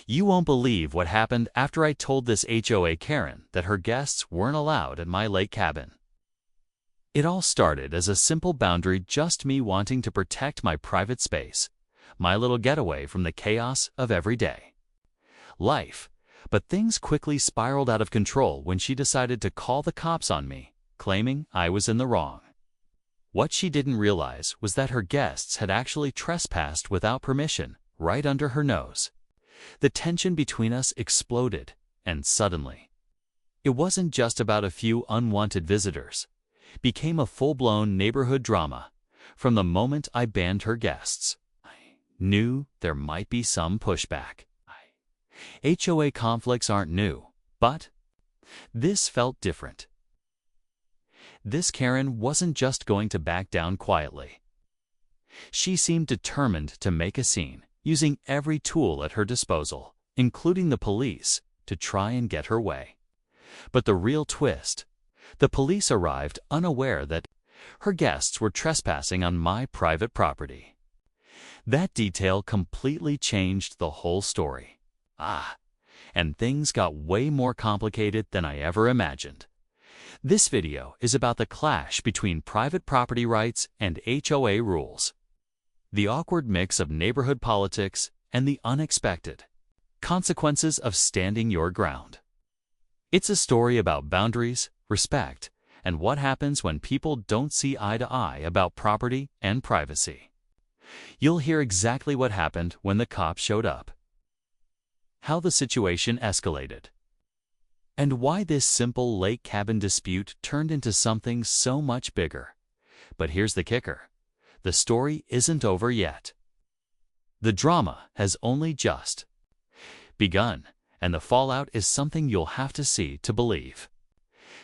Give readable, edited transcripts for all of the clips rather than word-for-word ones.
You won't believe what happened after I told this HOA Karen that her guests weren't allowed at my lake cabin. It all started as a simple boundary, just me wanting to protect my private space, my little getaway from the chaos of everyday life. But things quickly spiraled out of control when she decided to call the cops on me, claiming I was in the wrong. What she didn't realize was that her guests had actually trespassed without permission, right under her nose. The tension between us exploded, and suddenly, it wasn't just about a few unwanted visitors. It became a full-blown neighborhood drama. From the moment I banned her guests, I knew there might be some pushback. HOA conflicts aren't new, but this felt different. This Karen wasn't just going to back down quietly. She seemed determined to make a scene, using every tool at her disposal, including the police, to try and get her way. But the real twist: the police arrived unaware that her guests were trespassing on my private property. That detail completely changed the whole story. And things got way more complicated than I ever imagined. This video is about the clash between private property rights and HOA rules, the awkward mix of neighborhood politics, and the unexpected consequences of standing your ground. It's a story about boundaries, respect, and what happens when people don't see eye to eye about property and privacy. You'll hear exactly what happened when the cops showed up, how the situation escalated, and why this simple lake cabin dispute turned into something so much bigger. But here's the kicker: the story isn't over yet. The drama has only just begun, and the fallout is something you'll have to see to believe.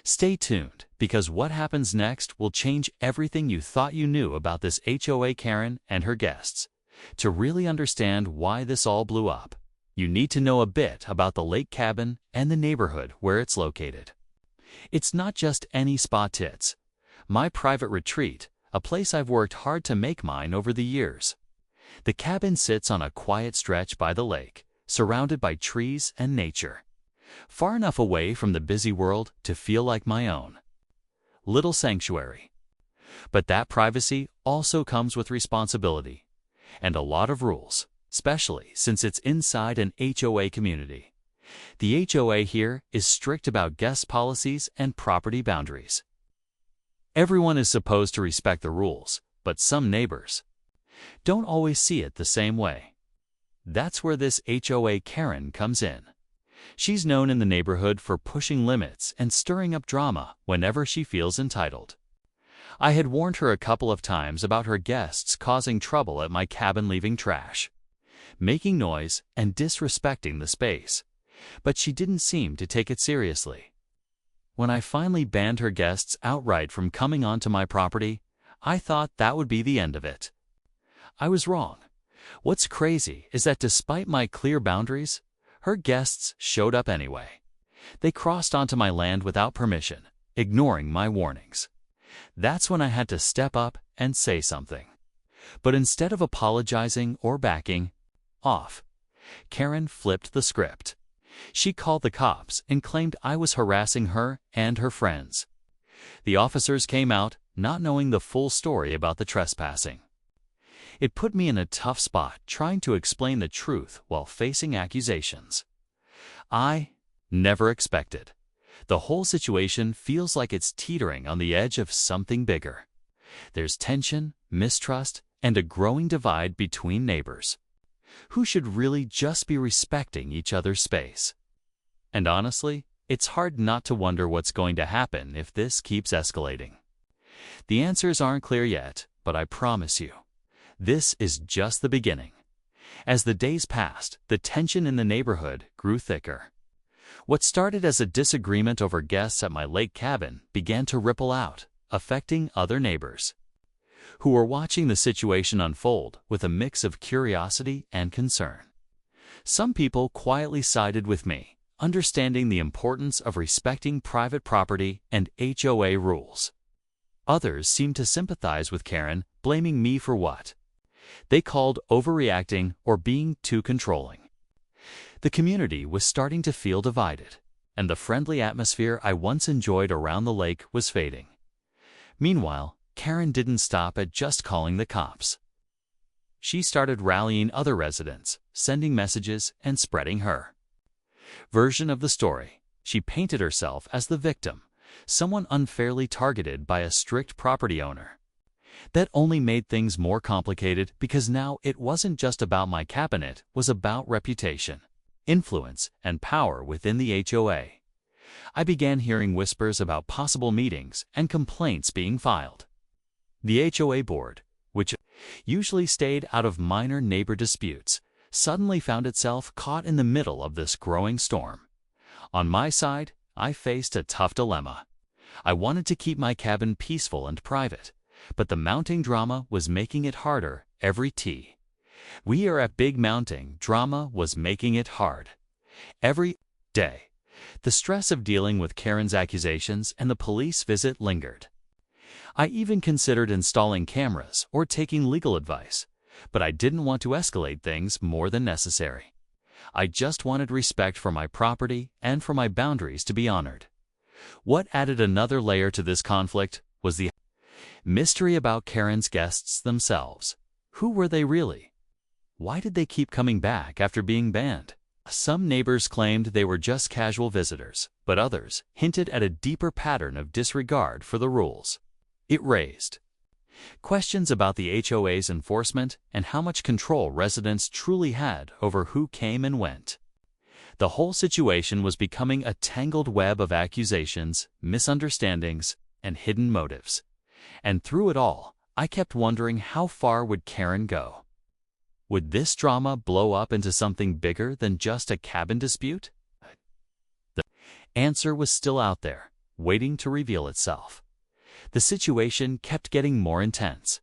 Stay tuned, because what happens next will change everything you thought you knew about this HOA Karen and her guests. To really understand why this all blew up, you need to know a bit about the lake cabin and the neighborhood where it's located. It's not just any spa tits. My private retreat, a place I've worked hard to make mine over the years. The cabin sits on a quiet stretch by the lake, surrounded by trees and nature, far enough away from the busy world to feel like my own little sanctuary. But that privacy also comes with responsibility and a lot of rules, especially since it's inside an HOA community. The HOA here is strict about guest policies and property boundaries. Everyone is supposed to respect the rules, but some neighbors don't always see it the same way. That's where this HOA Karen comes in. She's known in the neighborhood for pushing limits and stirring up drama whenever she feels entitled. I had warned her a couple of times about her guests causing trouble at my cabin, leaving trash, making noise, and disrespecting the space, but she didn't seem to take it seriously. When I finally banned her guests outright from coming onto my property, I thought that would be the end of it. I was wrong. What's crazy is that despite my clear boundaries, her guests showed up anyway. They crossed onto my land without permission, ignoring my warnings. That's when I had to step up and say something. But instead of apologizing or backing off, Karen flipped the script. She called the cops and claimed I was harassing her and her friends. The officers came out, not knowing the full story about the trespassing. It put me in a tough spot trying to explain the truth while facing accusations I never expected. The whole situation feels like it's teetering on the edge of something bigger. There's tension, mistrust, and a growing divide between neighbors, who should really just be respecting each other's space. And honestly, it's hard not to wonder what's going to happen if this keeps escalating. The answers aren't clear yet, but I promise you, this is just the beginning. As the days passed, the tension in the neighborhood grew thicker. What started as a disagreement over guests at my lake cabin began to ripple out, affecting other neighbors, who were watching the situation unfold with a mix of curiosity and concern. Some people quietly sided with me, understanding the importance of respecting private property and HOA rules. Others seemed to sympathize with Karen, blaming me for what they called overreacting or being too controlling. The community was starting to feel divided, and the friendly atmosphere I once enjoyed around the lake was fading. Meanwhile, Karen didn't stop at just calling the cops. She started rallying other residents, sending messages, and spreading her version of the story. She painted herself as the victim, someone unfairly targeted by a strict property owner. That only made things more complicated because now it wasn't just about my cabin, it was about reputation, influence, and power within the HOA. I began hearing whispers about possible meetings and complaints being filed. The HOA board, which usually stayed out of minor neighbor disputes, suddenly found itself caught in the middle of this growing storm. On my side, I faced a tough dilemma. I wanted to keep my cabin peaceful and private, but the mounting drama was making it harder every day. We are at Big Mounting drama was making it hard. Every day, the stress of dealing with Karen's accusations and the police visit lingered. I even considered installing cameras or taking legal advice, but I didn't want to escalate things more than necessary. I just wanted respect for my property and for my boundaries to be honored. What added another layer to this conflict was the mystery about Karen's guests themselves. Who were they really? Why did they keep coming back after being banned? Some neighbors claimed they were just casual visitors, but others hinted at a deeper pattern of disregard for the rules. It raised questions about the HOA's enforcement and how much control residents truly had over who came and went. The whole situation was becoming a tangled web of accusations, misunderstandings, and hidden motives. And through it all, I kept wondering, how far would Karen go? Would this drama blow up into something bigger than just a cabin dispute? The answer was still out there, waiting to reveal itself. The situation kept getting more intense,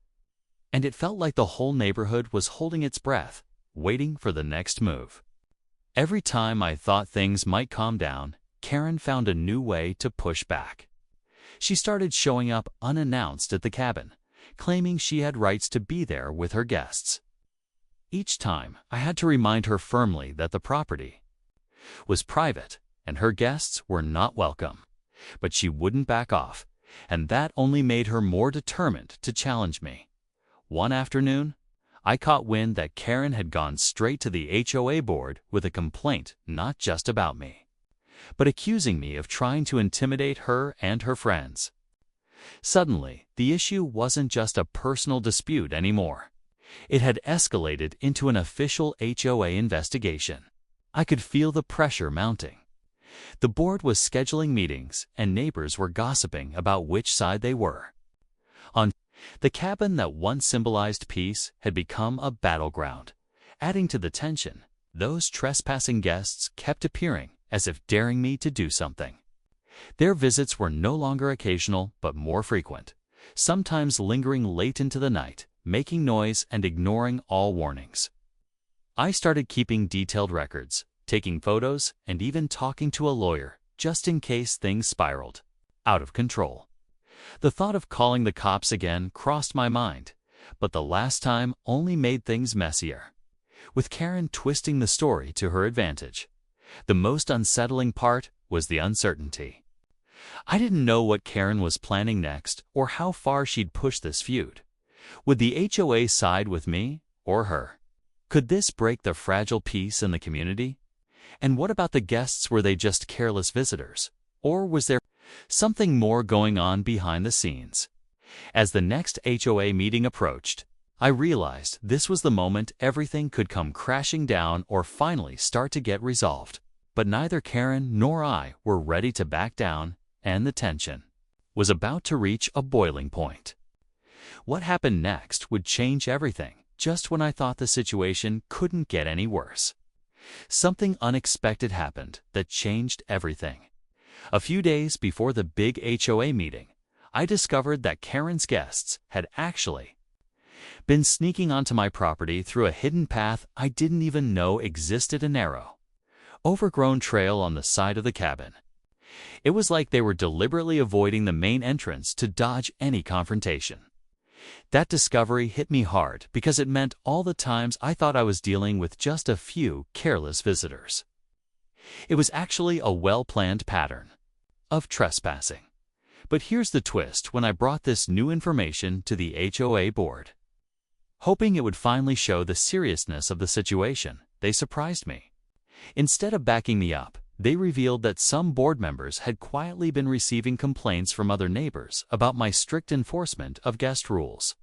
and it felt like the whole neighborhood was holding its breath, waiting for the next move. Every time I thought things might calm down, Karen found a new way to push back. She started showing up unannounced at the cabin, claiming she had rights to be there with her guests. Each time, I had to remind her firmly that the property was private and her guests were not welcome. But she wouldn't back off, and that only made her more determined to challenge me. One afternoon, I caught wind that Karen had gone straight to the HOA board with a complaint not just about me, but accusing me of trying to intimidate her and her friends. Suddenly, the issue wasn't just a personal dispute anymore. It had escalated into an official HOA investigation. I could feel the pressure mounting. The board was scheduling meetings, and neighbors were gossiping about which side they were. The cabin that once symbolized peace had become a battleground. Adding to the tension, those trespassing guests kept appearing, as if daring me to do something. Their visits were no longer occasional but more frequent, sometimes lingering late into the night, making noise and ignoring all warnings. I started keeping detailed records, taking photos, and even talking to a lawyer, just in case things spiraled out of control. The thought of calling the cops again crossed my mind, but the last time only made things messier, with Karen twisting the story to her advantage. The most unsettling part was the uncertainty. I didn't know what Karen was planning next or how far she'd push this feud. Would the HOA side with me or her? Could this break the fragile peace in the community? And what about the guests? Were they just careless visitors? Or was there something more going on behind the scenes? As the next HOA meeting approached, I realized this was the moment everything could come crashing down or finally start to get resolved. But neither Karen nor I were ready to back down, and the tension was about to reach a boiling point. What happened next would change everything, just when I thought the situation couldn't get any worse. Something unexpected happened that changed everything. A few days before the big HOA meeting, I discovered that Karen's guests had actually been sneaking onto my property through a hidden path I didn't even know existed, a narrow, overgrown trail on the side of the cabin. It was like they were deliberately avoiding the main entrance to dodge any confrontation. That discovery hit me hard because it meant all the times I thought I was dealing with just a few careless visitors. It was actually a well-planned pattern of trespassing. But here's the twist: when I brought this new information to the HOA board, hoping it would finally show the seriousness of the situation, they surprised me. Instead of backing me up, they revealed that some board members had quietly been receiving complaints from other neighbors about my strict enforcement of guest rules.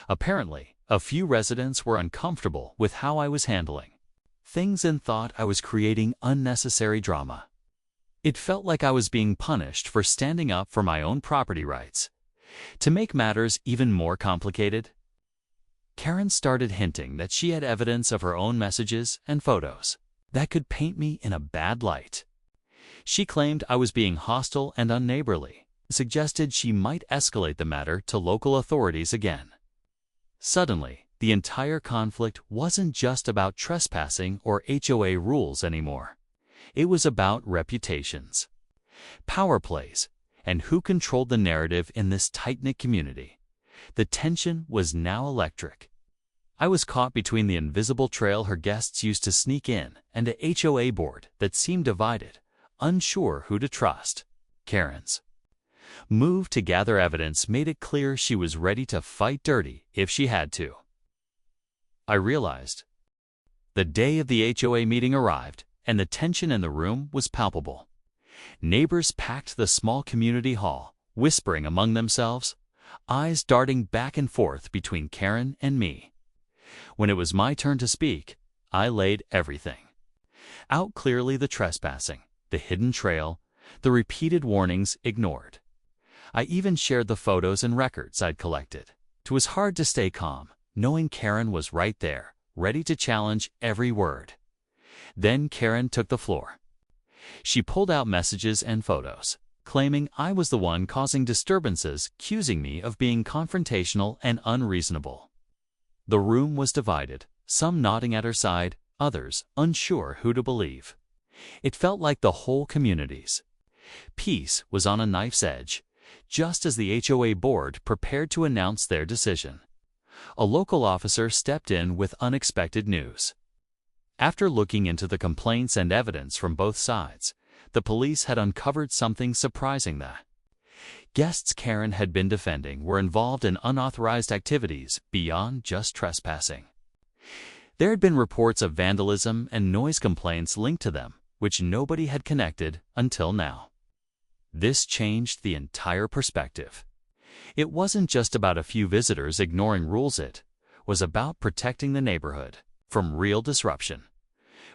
Apparently, a few residents were uncomfortable with how I was handling things and thought I was creating unnecessary drama. It felt like I was being punished for standing up for my own property rights. To make matters even more complicated, Karen started hinting that she had evidence of her own messages and photos that could paint me in a bad light. She claimed I was being hostile and unneighborly, suggested she might escalate the matter to local authorities again. Suddenly, the entire conflict wasn't just about trespassing or HOA rules anymore. It was about reputations, power plays, and who controlled the narrative in this tight-knit community. The tension was now electric. I was caught between the invisible trail her guests used to sneak in and a HOA board that seemed divided, unsure who to trust. Karen's move to gather evidence made it clear she was ready to fight dirty if she had to. I realized the day of the HOA meeting arrived, and the tension in the room was palpable. Neighbors packed the small community hall, whispering among themselves, eyes darting back and forth between Karen and me. When it was my turn to speak, I laid everything out clearly: the trespassing, the hidden trail, the repeated warnings ignored. I even shared the photos and records I'd collected. It was hard to stay calm, knowing Karen was right there, ready to challenge every word. Then Karen took the floor. She pulled out messages and photos, claiming I was the one causing disturbances, accusing me of being confrontational and unreasonable. The room was divided, some nodding at her side, others unsure who to believe. It felt like the whole community's peace was on a knife's edge, just as the HOA board prepared to announce their decision. A local officer stepped in with unexpected news. After looking into the complaints and evidence from both sides, the police had uncovered something surprising: that guests Karen had been defending were involved in unauthorized activities beyond just trespassing. There had been reports of vandalism and noise complaints linked to them, which nobody had connected until now. This changed the entire perspective. It wasn't just about a few visitors ignoring rules, it was about protecting the neighborhood from real disruption.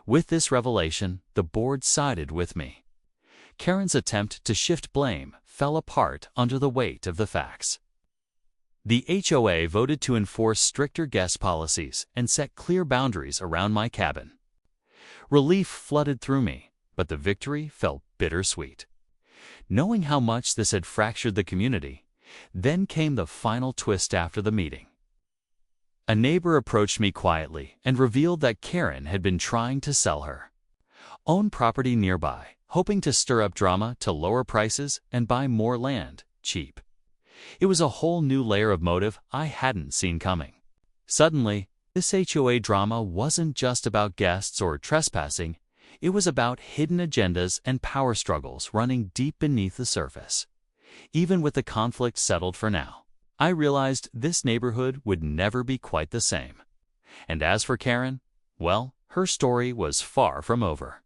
With this revelation, the board sided with me. Karen's attempt to shift blame fell apart under the weight of the facts. The HOA voted to enforce stricter guest policies and set clear boundaries around my cabin. Relief flooded through me, but the victory felt bittersweet. Knowing how much this had fractured the community, then came the final twist after the meeting. A neighbor approached me quietly and revealed that Karen had been trying to sell her own property nearby, hoping to stir up drama to lower prices and buy more land cheap. It was a whole new layer of motive I hadn't seen coming. Suddenly, this HOA drama wasn't just about guests or trespassing. It was about hidden agendas and power struggles running deep beneath the surface. Even with the conflict settled for now, I realized this neighborhood would never be quite the same. And as for Karen, well, her story was far from over.